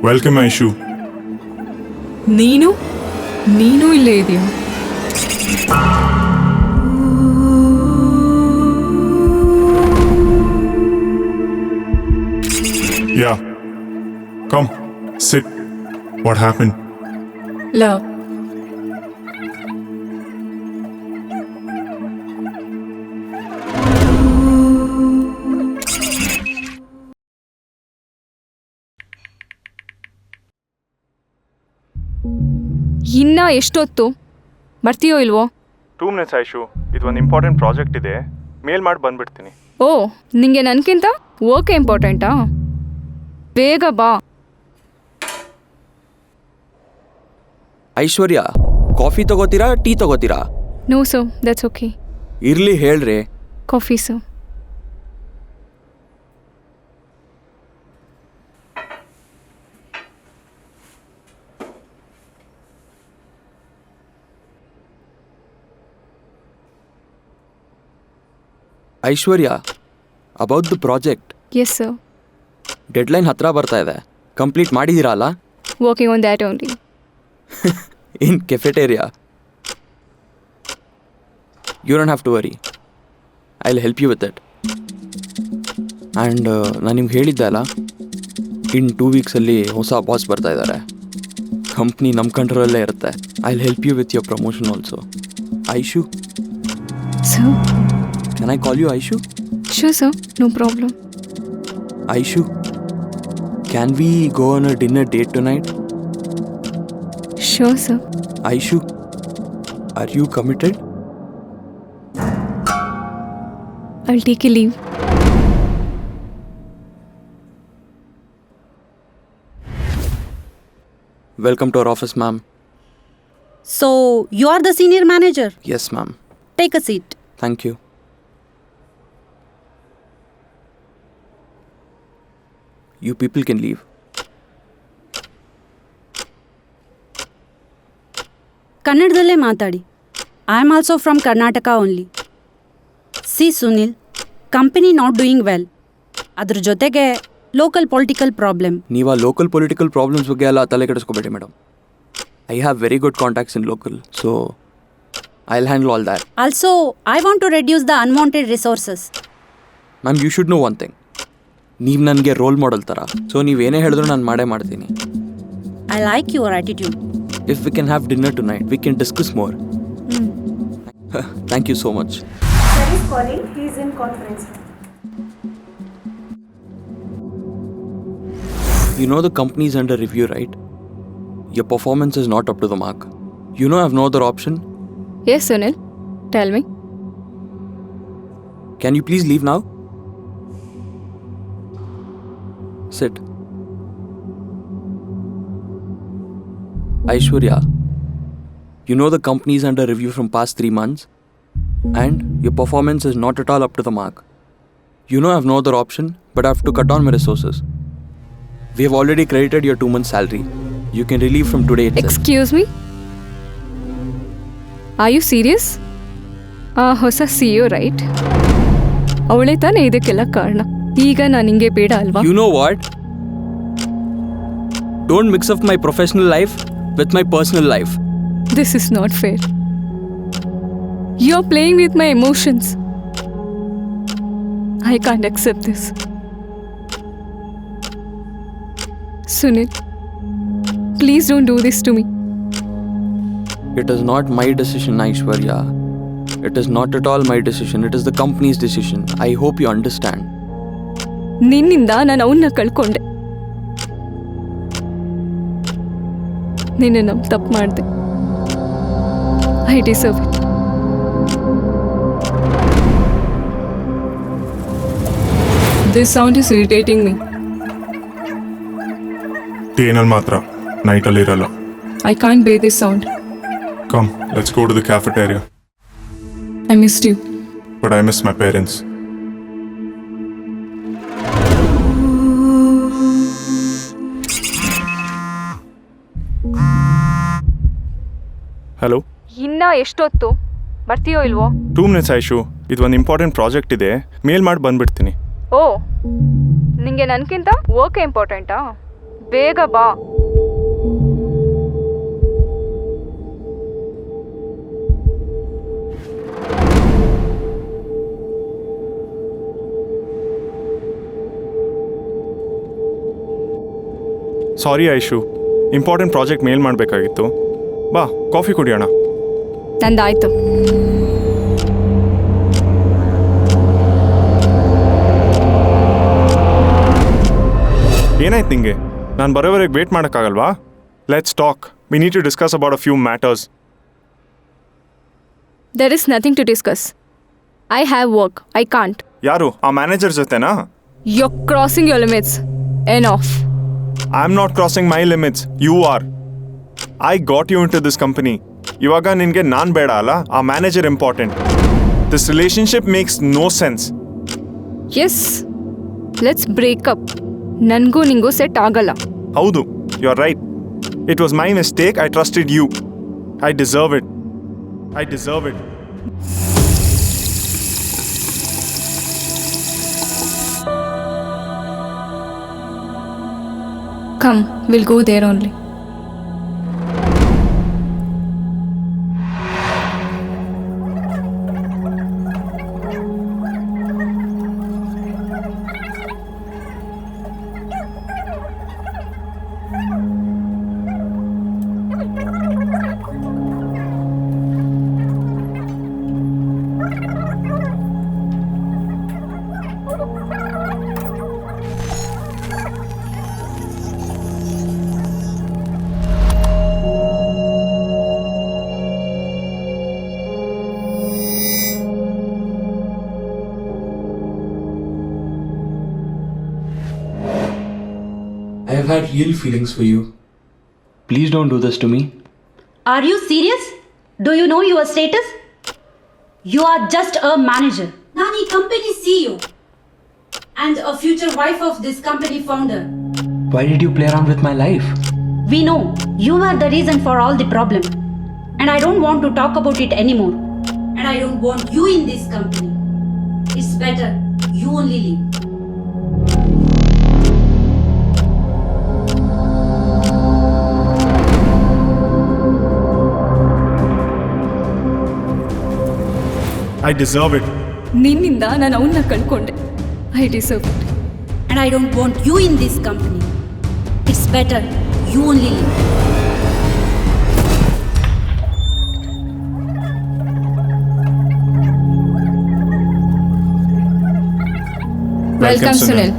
Welcome Aishu. ನೀನು ನೀನು ಇಲ್ಲೇ ಇದೆಯಾ? Yeah. Come, sit. What happened? Love. ಇನ್ನ ಎಷ್ಟೊತ್ತು ಬರ್ತೀಯೋ ಇಲ್ವೋ? 2 minutes ಐಶು, ಇದು ಒಂದು ಇಂಪಾರ್ಟೆಂಟ್ ಪ್ರಾಜೆಕ್ಟ್ ಇದೆ, ಮೇಲ್ ಮಾಡಿ ಬಂದ್ಬಿಡ್ತೀನಿ. ಓ, ನಿಂಗೆ ನನಗಿಂತ ಓಕೆ ಇಂಪಾರ್ಟೆಂಟಾ? ಬೇಗ ಬಾ. ಐಶ್ವರ್ಯ, ಕಾಫಿ ತಗೋತೀರಾ ಟೀ ತಗೋತೀರಾ? No sir, that's okay. ಇರ್ಲಿ ಹೇಳ್ರಿ. Coffee sir. Aishwarya, about the project. Yes sir. Deadline ಹತ್ರ ಬರ್ತಾ ಇದೆ, ಕಂಪ್ಲೀಟ್ ಮಾಡಿದ್ದೀರಾ ಅಲ್ಲ? Working on that only. In cafeteria. You don't have to worry, I will help you with it. And ನಾನು ನಿಮ್ಗೆ ಹೇಳಿದ್ದೆ ಅಲ್ಲ, ಇನ್ 2 ವೀಕ್ಸಲ್ಲಿ ಹೊಸ ಬಾಸ್ ಬರ್ತಾ ಇದ್ದಾರೆ. ಕಂಪ್ನಿ ನಮ್ಮ ಕಂಟ್ರೋಲಲ್ಲೇ ಇರುತ್ತೆ. I will help you with your promotion also. Aishu, sir. Can I call you Aishu? Sure sir, no problem. Aishu, can we go on a dinner date tonight? Sure, sir. Aishu, are you committed? I'll take a leave. Welcome to our office, ma'am. So, you are the senior manager? Yes, ma'am. Take a seat. Thank you. You people can leave. ಕನ್ನಡದಲ್ಲೇ ಮಾತಾಡಿ. I am also from Karnataka only. C Sunil, company not doing well. ಅದ್ರ ಜೊತೆಗೆ local political problem. ನೀವು ಆ local political problems ಬಗ್ಗೆ ಎಲ್ಲ ತಲೆ ಕೆಡಿಸ್ಕೋಬೇಡಿ madam. I have very good contacts in local, so I will handle all that. Also I want to reduce the unwanted resources. Ma'am, you should know one thing. ನೀವು ನನಗೆ role model ಥರ, so ನೀವೇನೇ ಹೇಳಿದ್ರು ನಾನು ಮಾಡೇ ಮಾಡ್ತೀನಿ. I like your attitude. If we can have dinner tonight, we can discuss more. Thank you so much. Sir is calling. He is in conference. You know the company is under review, right? Your performance is not up to the mark. You know I have no other option. Yes, Sunil. Tell me. Can you please leave now? Sit. Aishwarya, you know the company is under review from past 3 months and your performance is not at all up to the mark. You know I have no other option, but I have to cut down my resources. We have already credited your 2 months salary. You can relieve from today itself. Excuse me? Are you serious? ಹೊಸ CEO, right? ಅವಳೇ ತಾನೇ ಇದಕ್ಕೆಲ್ಲ ಕಾರಣ. ಈಗ ನಾನು ಹಿಂಗೆ ಬೇಡ ಅಲ್ವಾ? You know what? Don't mix up my professional life with my personal life. This is not fair. You're playing with my emotions. I can't accept this. Sunil, please don't do this to me. It is not my decision, Aishwarya. It is not at all my decision. It is the company's decision. I hope you understand. ನಿನ್ನಿಂದ ನಾನು ಅವನ್ನ ಕಳ್ಕೊಂಡೆ. ನಿನ್ನ ತಪ್ಪು ಮಾಡಿದೆ. I deserve it. This sound is irritating me. ಡೇನಲ್ಲಿ ಮಾತ್ರ, ನೈಟಲ್ಲಿ ಇರಲ್ಲ. I can't bear this sound. Come, let's go to the cafeteria. I missed you. But I miss my parents. Hello. ಇನ್ನ ಎಷ್ಟೊತ್ತು ಬರ್ತೀಯೋ ಇಲ್ವೋ? 2 minutes ಐಶು, ಇದು ಒಂದು ಇಂಪಾರ್ಟೆಂಟ್ ಪ್ರಾಜೆಕ್ಟ್ ಇದೆ, ಮೇಲ್ ಮಾಡಿ ಬಂದ್ಬಿಡ್ತೀನಿ. ಓ, ನಿಂಗೆ ನನಗಿಂತ ಓಕೆ ಇಂಪಾರ್ಟೆಂಟಾ? ಬೇಗ ಬಾ. Sorry Aishu, important project mail ಮಾಡಬೇಕಾಗಿತ್ತು. ಬಾ ಕಾಫಿ ಕುಡಿಯೋಣ. ನಂದಾಯ್ತು. ಏನಾಯ್ತು ನಿಂಗೆ? ನಾನು ಬರೋವರೆಗೆ ವೇಟ್ ಮಾಡೋಕ್ಕಾಗಲ್ವಾ? Let's talk. We need to discuss about a few matters. There is nothing to discuss. I have work. I can't. ಯಾರು? ಆ ಮ್ಯಾನೇಜರ್ ಜೊತೆನಾ? You're crossing your limits. Enough. I am not crossing my limits, you are. I got you into this company. ಇವಾಗ ನಿನಗೆ ನಾನು ಬೇಡ ಅಲ್ಲ, ಆ manager important. This relationship makes no sense. Yes. Let's break up. ನನಗೂ ನಿಂಗೂ set ಆಗಲ್ಲ. ಹೌದು, you are right. It was my mistake. I trusted you. I deserve it. I deserve it. Come, we'll go there only. I have had real feelings for you. Please don't do this to me. Are you serious? Do you know your status? You are just a manager. Nani company CEO and a future wife of this company founder. Why did you play around with my life? We know you are the reason for all the problem. And I don't want to talk about it anymore. And I don't want you in this company. It's better you only leave. I deserve it. ನಿನ್ನಿಂದ ನಾನು ಅವನ್ನ ಕಳ್ಕೊಂಡೆ. I deserve it. And I don't want you in this company. It's better you only leave. Welcome, Sunil.